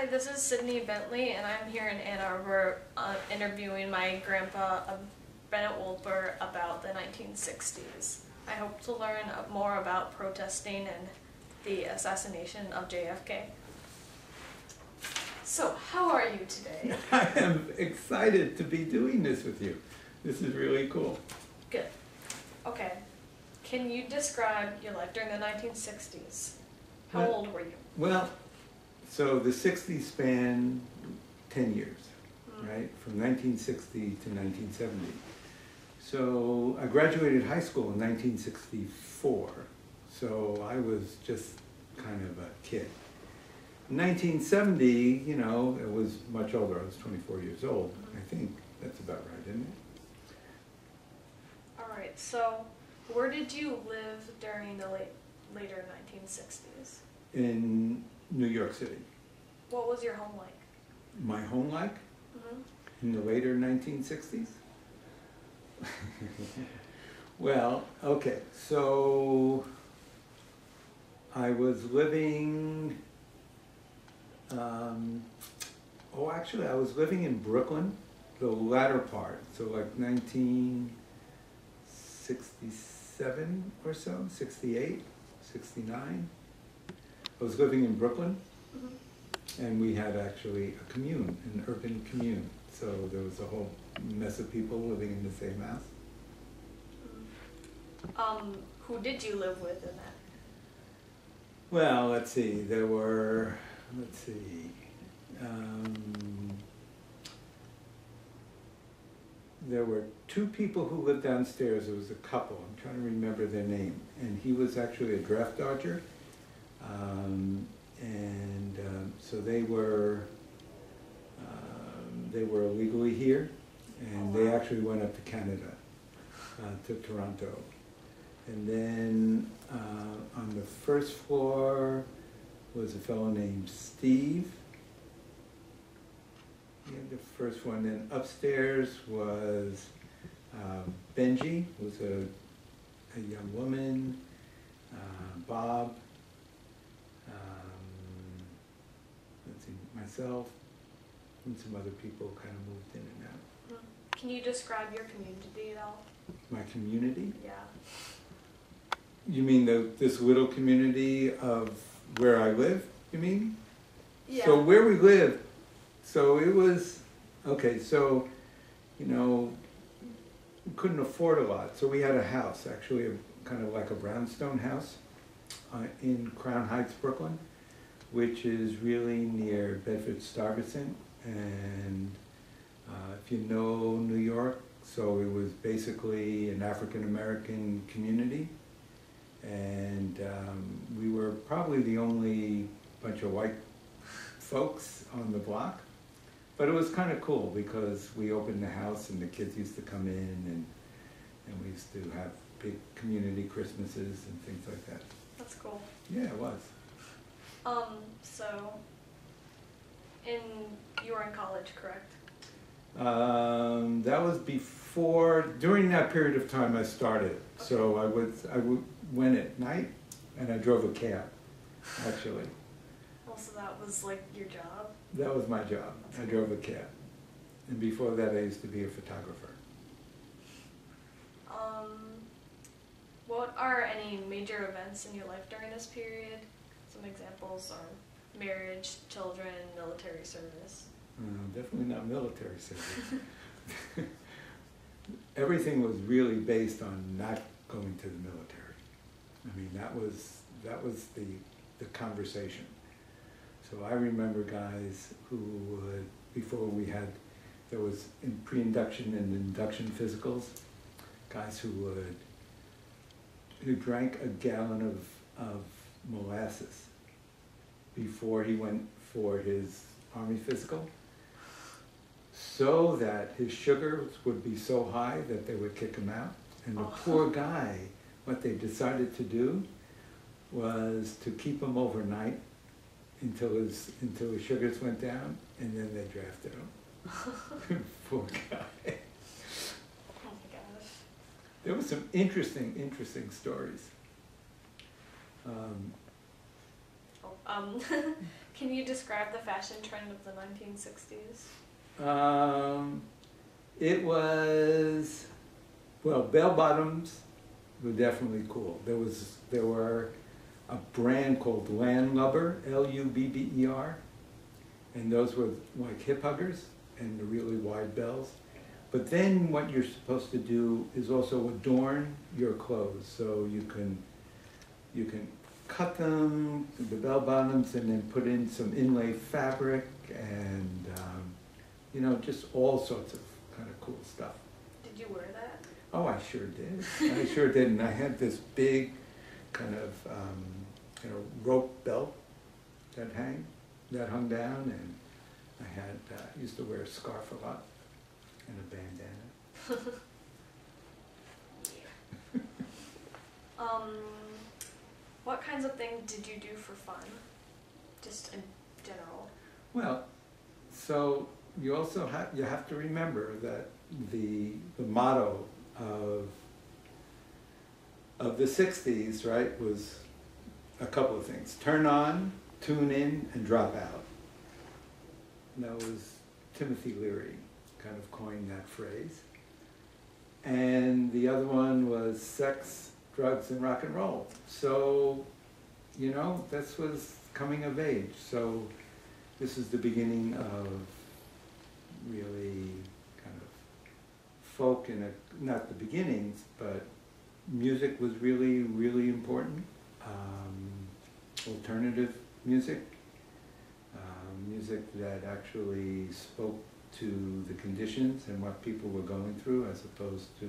Hi, this is Sydney Bentley, and I'm here in Ann Arbor interviewing my grandpa, Bennett Wolper, about the 1960s. I hope to learn more about protesting and the assassination of JFK. So, how are you today? I am excited to be doing this with you. This is really cool. Good. Okay. Can you describe your life during the 1960s? How old were you? Well, so the 60s span 10 years, right? From 1960 to 1970. So I graduated high school in 1964. So I was just kind of a kid. In 1970, you know, it was much older. I was 24 years old. I think that's about right, isn't it? All right. So, where did you live during the later 1960s? In New York City. What was your home like? My home like? In the later 1960s? Well, okay, so I was living, actually I was living in Brooklyn, the latter part, so like 1967 or so, 68, 69. I was living in Brooklyn, and we had actually a commune, an urban commune. So there was a whole mess of people living in the same house. Who did you live with in that? Well, let's see, there were, there were two people who lived downstairs. It was a couple, I'm trying to remember their name. And he was actually a draft dodger. So they were illegally here, and they actually went up to Canada, to Toronto. And then on the first floor was a fellow named Steve. He had the first one. Then upstairs was Benji, who was a young woman, Bob, let's see, myself, and some other people kind of moved in and out. Can you describe your community at all? My community? Yeah. You mean this little community of where I live, you mean? Yeah. So where we lived, so it was, okay, so, you know, we couldn't afford a lot. So we had a house, actually, kind of like a brownstone house in Crown Heights, Brooklyn, which is really near Bedford-Stuyvesant. And if you know New York, so it was basically an African-American community. And we were probably the only bunch of white folks on the block. But it was kind of cool because we opened the house and the kids used to come in, and we used to have big community Christmases and things like that. That's cool. Yeah, it was. So, you were in college, correct? That was before, during that period of time I started. Okay. So I went at night and I drove a cab, actually. Also, that was like your job? That was my job. I drove a cab. And before that I used to be a photographer. What are any major events in your life during this period? Some examples are marriage, children, military service. Definitely not military service. Everything was really based on not going to the military. I mean, that was the conversation. So I remember guys who would, before there was in pre-induction and induction physicals, guys who drank a gallon of molasses before he went for his Army physical, so that his sugars would be so high that they would kick him out. And the poor guy, what they decided to do was to keep him overnight until his sugars went down, and then they drafted him. Poor guy. Oh my gosh. There were some interesting stories. Can you describe the fashion trend of the 1960s? It was, well, bell bottoms were definitely cool. There were a brand called Landlubber, Lubber, and those were like hip huggers and the really wide bells. But then what you're supposed to do is also adorn your clothes, so you can cut them, the bell bottoms, and then put in some inlay fabric and just all sorts of kind of cool stuff. Did you wear that? Oh, I sure did. I sure did. And I had this big kind of rope belt that hung down, and I used to wear a scarf a lot and a bandana. What kinds of things did you do for fun? Just in general. Well, so you also have to remember that the motto of the 60s, right, was a couple of things. Turn on, tune in, and drop out. And that was Timothy Leary kind of coined that phrase. And the other one was sex, drugs, and rock and roll. So, this was coming of age. So this is the beginning of really kind of folk, not the beginnings, but music was really, really important. Alternative music, music that actually spoke to the conditions and what people were going through, as opposed to,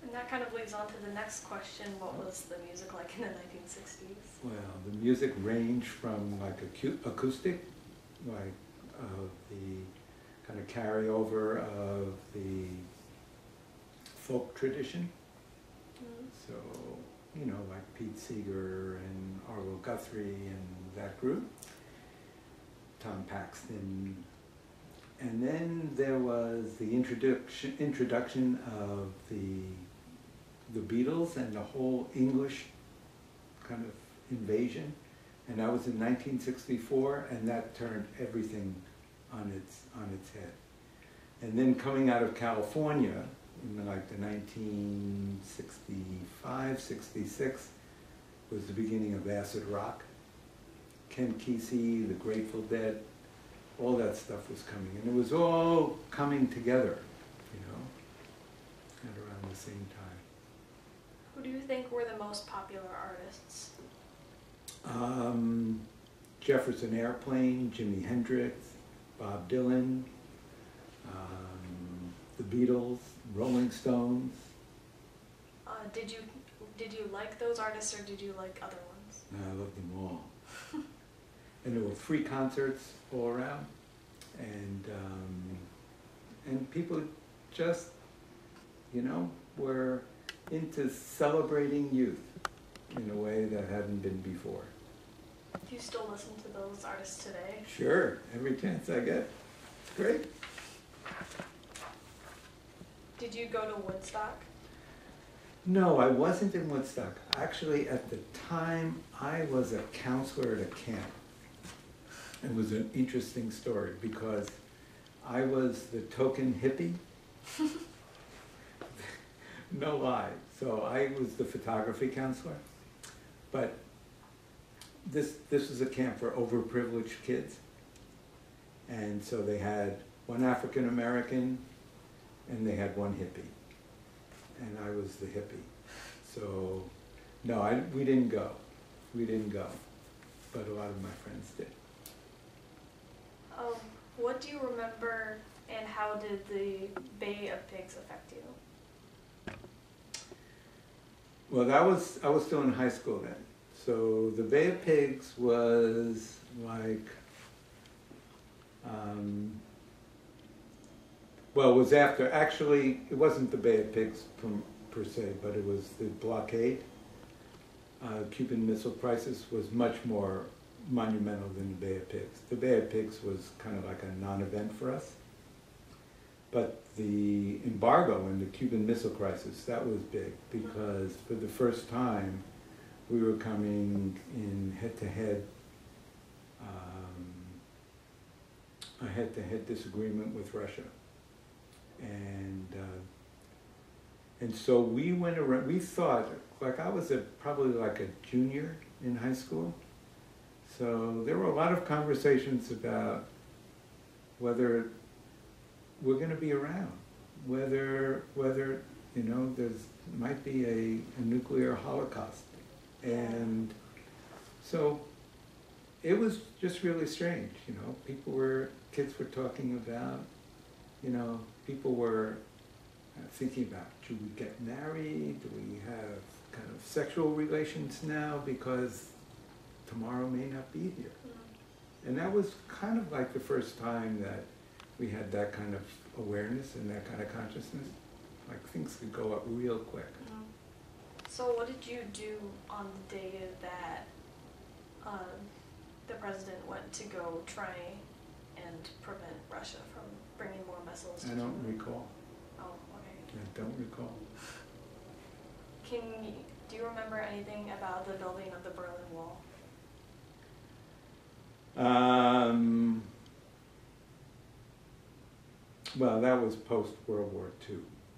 And that kind of leads on to the next question. What was the music like in the 1960s? Well, the music ranged from like acoustic, like the kind of carryover of the folk tradition. So, like Pete Seeger and Arlo Guthrie and that group, Tom Paxton. And then there was the introduction of the Beatles and the whole English kind of invasion. And that was in 1964, and that turned everything on its head. And then coming out of California, in like the 1965, 66, was the beginning of acid rock. Ken Kesey, the Grateful Dead, all that stuff was coming. And it was all coming together, at around the same time. Who do you think were the most popular artists? Jefferson Airplane, Jimi Hendrix, Bob Dylan, the Beatles, Rolling Stones. Did you like those artists, or did you like other ones? No, I loved them all. And there were free concerts all around, and people just, were into celebrating youth in a way that hadn't been before. Do you still listen to those artists today? Sure, every chance I get. It's great. Did you go to Woodstock? No, I wasn't in Woodstock. Actually, at the time, I was a counselor at a camp. It was an interesting story because I was the token hippie. No lie. So I was the photography counselor. But this was a camp for overprivileged kids. And so they had one African American and they had one hippie. And I was the hippie. So, no, we didn't go. We didn't go. But a lot of my friends did. What do you remember, and how did the Bay of Pigs affect you? Well, I was still in high school then. So the Bay of Pigs was like, well, it was after, actually, it wasn't the Bay of Pigs per se, but it was the blockade. Cuban Missile Crisis was much more monumental than the Bay of Pigs. The Bay of Pigs was kind of like a non-event for us. But the embargo and the Cuban Missile Crisis, that was big because for the first time, we were coming in a head-to-head disagreement with Russia. And so we went around, we thought, like I was probably like a junior in high school, so there were a lot of conversations about whether we're going to be around, whether you know, might be a nuclear holocaust. And so it was just really strange, you know, kids were talking about, you know, people were thinking about, do we get married? Do we have kind of sexual relations now because tomorrow may not be here? And that was kind of like the first time that we had that kind of awareness and that kind of consciousness. Like things could go up real quick. So what did you do on the day that the president went to go try and prevent Russia from bringing more missiles to I don't recall. Oh, okay. I don't recall. Do you remember anything about the building of the Berlin Wall? Well, that was post World War II,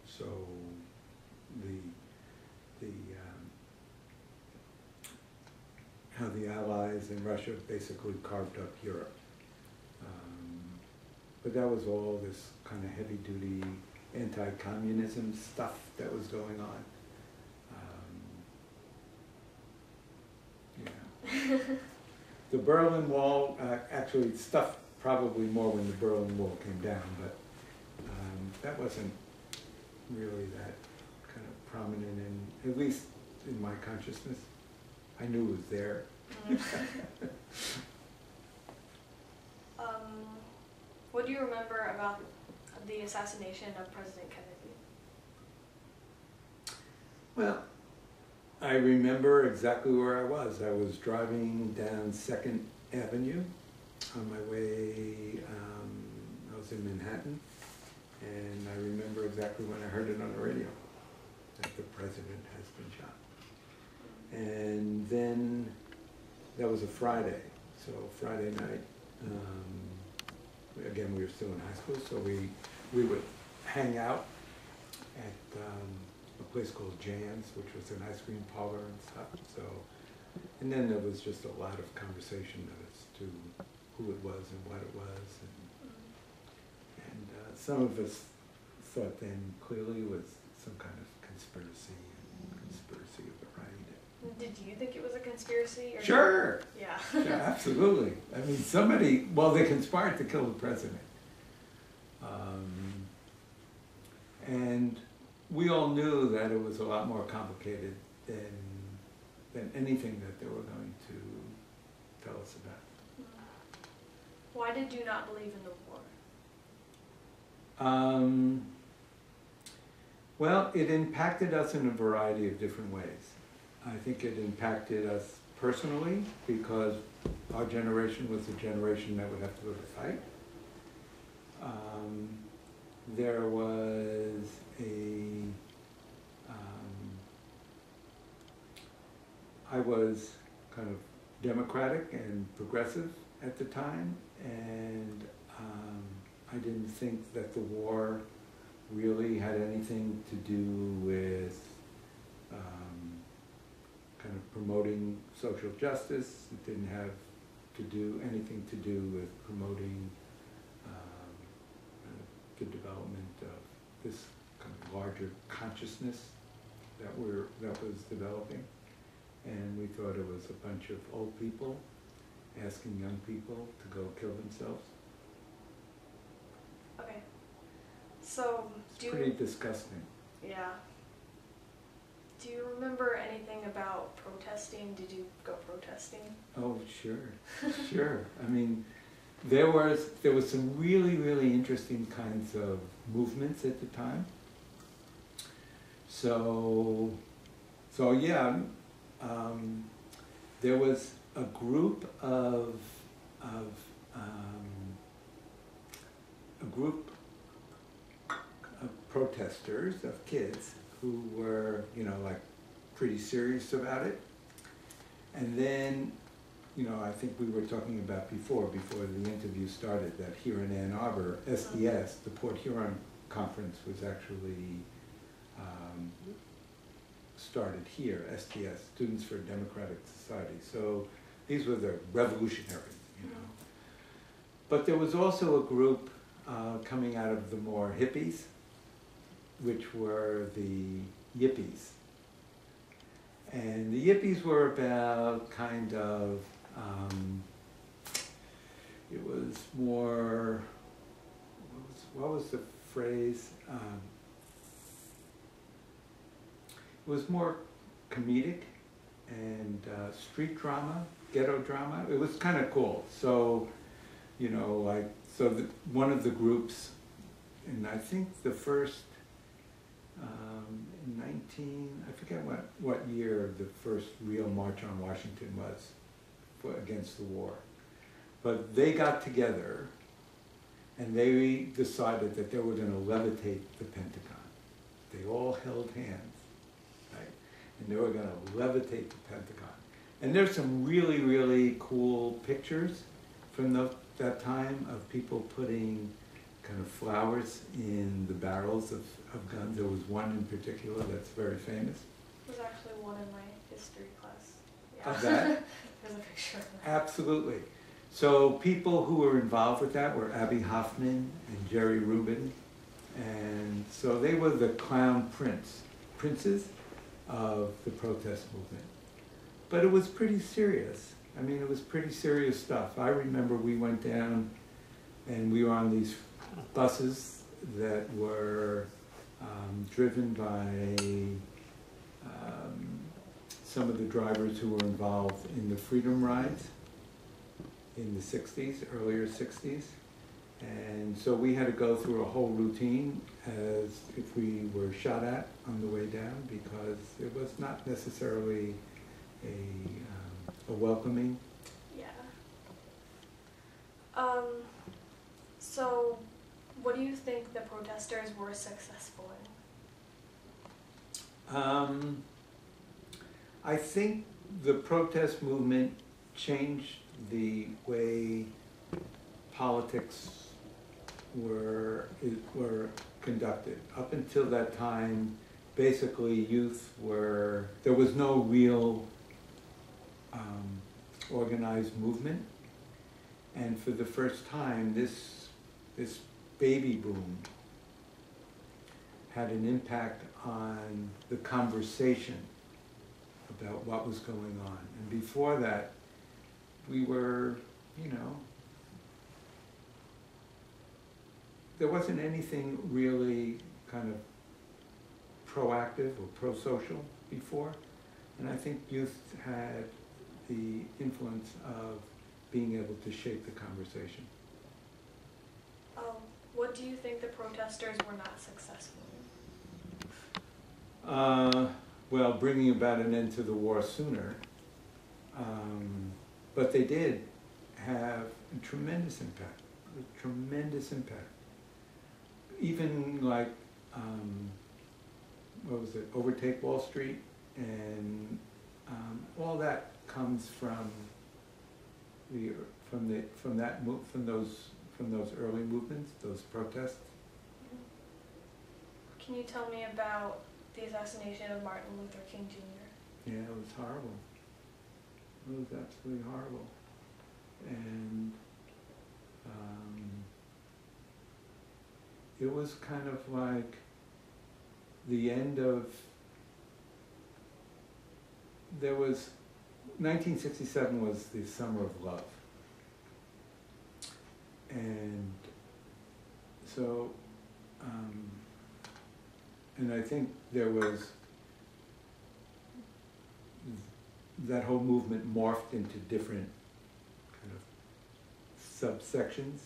so how the Allies and Russia basically carved up Europe. But that was all this kind of heavy-duty anti-communism stuff that was going on. Yeah. The Berlin Wall, actually stuff probably more when the Berlin Wall came down, but that wasn't really that kind of prominent in, at least in my consciousness. I knew it was there. What do you remember about the assassination of President Kennedy? Well, I remember exactly where I was. I was driving down 2nd Avenue on my way, I was in Manhattan, and I remember exactly when I heard it on the radio, that the president has been shot. And then, that was a Friday, so Friday night, again, we were still in high school, so we would hang out at a place called Jan's, which was an ice cream parlor and stuff. So, and then there was just a lot of conversation as to who it was and what it was, and some of us thought then clearly it was some kind of conspiracy of the right. Did you think it was a conspiracy? Or Sure. Yeah. Yeah, absolutely. I mean, they conspired to kill the president. And we all knew that it was a lot more complicated than anything that they were going to tell us about. Why did you not believe in the war? Well, it impacted us in a variety of different ways. I think it impacted us personally because our generation was the generation that would have to go to fight. There was I was kind of democratic and progressive at the time, and I didn't think that the war really had anything to do with kind of promoting social justice. It didn't have anything to do with promoting the development of this kind of larger consciousness that was developing. And we thought it was a bunch of old people asking young people to go kill themselves. Okay. So, it's pretty disgusting. Yeah. Do you remember anything about protesting? Did you go protesting? Oh, sure, sure. I mean, there was some really, really interesting kinds of movements at the time. So yeah, there was a group of protesters, of kids who were, like pretty serious about it. And then, you know, I think we were talking about before the interview started, that here in Ann Arbor, SDS, the Port Huron Conference, was actually started here, SDS, Students for a Democratic Society. So these were the revolutionaries, you know. But there was also a group coming out of the more hippies, which were the Yippies. And the Yippies were about kind of, it was more, what was the phrase? It was more comedic and street drama, ghetto drama. It was kind of cool. So, you know, like, so one of the groups, and I think the first, in I forget what year the first real March on Washington was against the war. But they got together and they decided that they were going to levitate the Pentagon. They all held hands, right? And they were going to levitate the Pentagon. And there's some really, really cool pictures from that time of people putting kind of flowers in the barrels of guns. There was one in particular that's very famous. There's actually one in my history class. Yeah. Of that? There's a picture of that. Absolutely. So people who were involved with that were Abby Hoffman and Jerry Rubin. And so they were the clown princes of the protest movement. But it was pretty serious. I mean, it was pretty serious stuff. I remember we went down and we were on these buses that were driven by some of the drivers who were involved in the Freedom Rides in the 60s, earlier 60s. And so we had to go through a whole routine as if we were shot at on the way down, because it was not necessarily a welcoming. Yeah. So what do you think the protesters were successful in? I think the protest movement changed the way politics were conducted. Up until that time, basically youth there was no real organized movement. And for the first time, this baby boom had an impact on the conversation about what was going on. And before that, we were, you know, there wasn't anything really kind of proactive or pro-social before. And I think youth had the influence of being able to shape the conversation. What do you think the protesters were not successful in? Well, bringing about an end to the war sooner. But they did have a tremendous impact, Even like, what was it, Overtake Wall Street, and all that comes from those early movements, those protests. Can you tell me about the assassination of Martin Luther King Jr.? Yeah, it was horrible. It was absolutely horrible. And it was kind of like the end of, 1967 was the summer of love. And so, and I think there was, that whole movement morphed into different kind of subsections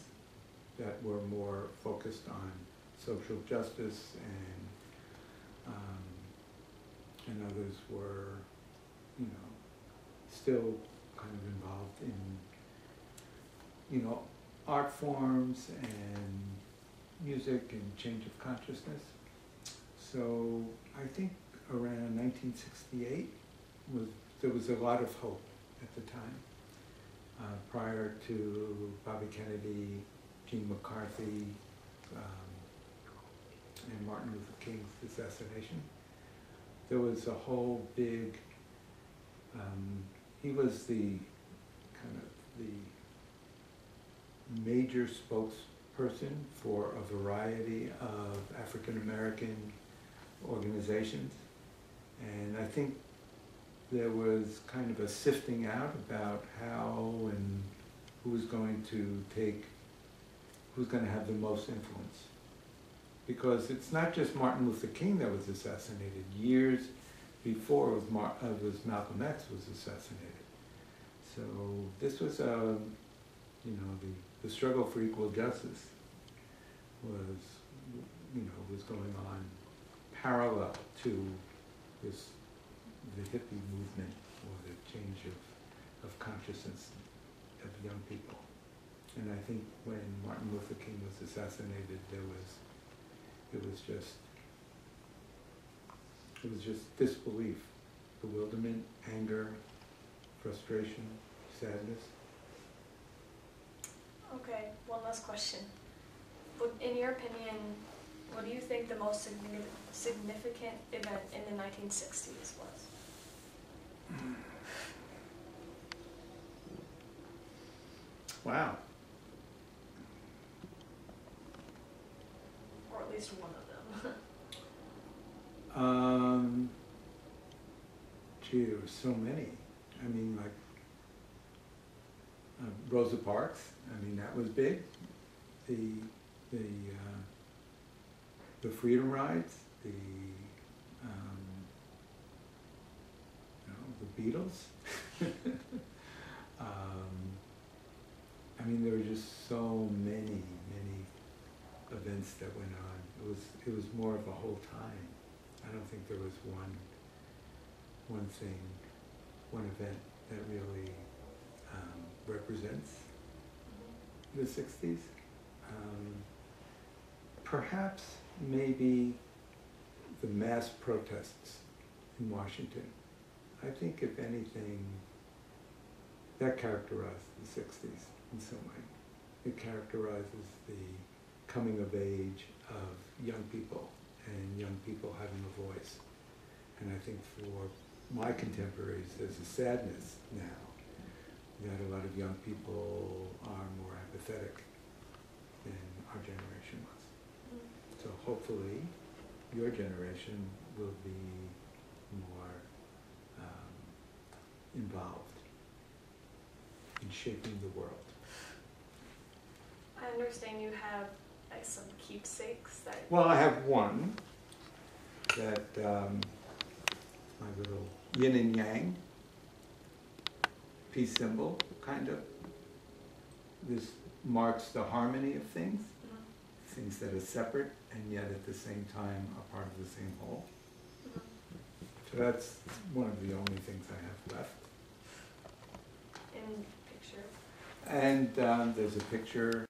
that were more focused on social justice, and others were, you know, still kind of involved in, you know, art forms and music and change of consciousness. So I think around 1968 there was a lot of hope. at the time. Prior to Bobby Kennedy, Gene McCarthy, and Martin Luther King's assassination. There was a whole big, he was the kind of the major spokesperson for a variety of African American organizations. And I think there was kind of a sifting out about how and who's going to have the most influence. Because it's not just Martin Luther King that was assassinated. Years before it was Malcolm X was assassinated. So this was the struggle for equal justice was going on parallel to the hippie movement or the change of consciousness of young people. And I think when Martin Luther King was assassinated, it was just disbelief, bewilderment, anger, frustration, sadness. Okay, one last question. In your opinion, what do you think the most significant event in the 1960s was? Wow. Or at least one of them. Gee, there were so many. I mean, like Rosa Parks. I mean, that was big. The Freedom Rides. The Beatles. I mean, there were just so many events that went on. It was more of a whole time. I don't think there was one thing, one event that really represents the 60s. Perhaps maybe the mass protests in Washington. I think if anything, that characterized the 60s in some way. It characterizes the coming of age of young people and young people having a voice. And I think for my contemporaries, there's a sadness now that a lot of young people are more apathetic than our generation was. So hopefully your generation will be more involved in shaping the world. I understand you have some keepsakes that... Well, I have one that my little yin and yang peace symbol, kind of. This marks the harmony of things, things that are separate and yet at the same time are part of the same whole. So that's one of the only things I have left. In picture. And there's a picture